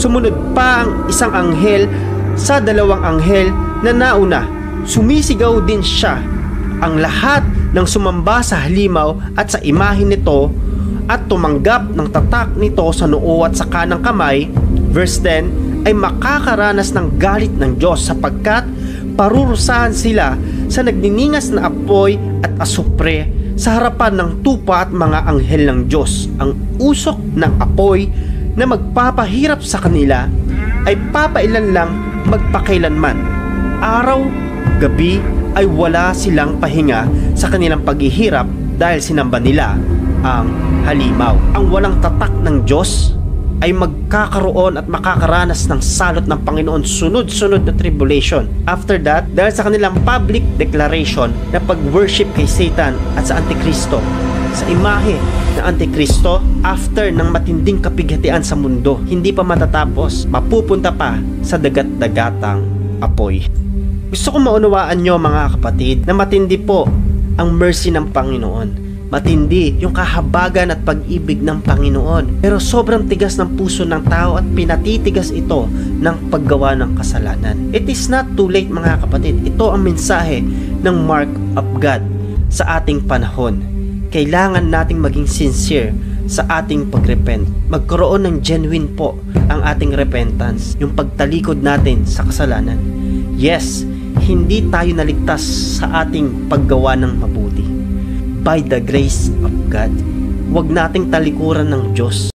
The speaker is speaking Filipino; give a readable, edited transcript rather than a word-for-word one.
Sumunod pa ang isang anghel sa dalawang anghel na nauna. Sumisigaw din siya. Ang lahat ng sumamba sa halimaw at sa imahe nito at tumanggap ng tatak nito sa noo at sa kanang kamay, verse 10, ay makakaranas ng galit ng Diyos sapagkat parurusahan sila sa nagniningas na apoy at asupre sa harapan ng tupa at mga anghel ng Diyos. Ang usok ng apoy na magpapahirap sa kanila ay papailan lang magpakailanman. Araw, gabi ay wala silang pahinga sa kanilang paghihirap dahil sinamba nila ang halimaw. Ang walang tatak ng Diyos ay magkakaroon at makakaranas ng salot ng Panginoon, sunod-sunod na tribulation. After that, dahil sa kanilang public declaration na pag-worship kay Satan at sa Antikristo, sa imahe ng Antikristo, after ng matinding kapighatian sa mundo, hindi pa matatapos, mapupunta pa sa dagat-dagatang apoy. Gusto ko maunawaan nyo mga kapatid na matindi po ang mercy ng Panginoon. Matindi yung kahabagan at pag-ibig ng Panginoon. Pero sobrang tigas ng puso ng tao at pinatitigas ito ng paggawa ng kasalanan. It is not too late mga kapatid. Ito ang mensahe ng mark of God sa ating panahon. Kailangan nating maging sincere sa ating pagrepent. Magkaroon ng genuine po ang ating repentance. Yung pagtalikod natin sa kasalanan. Yes, hindi tayo naligtas sa ating paggawa ng mabuti. By the grace of God, huwag nating talikuran ng Diyos.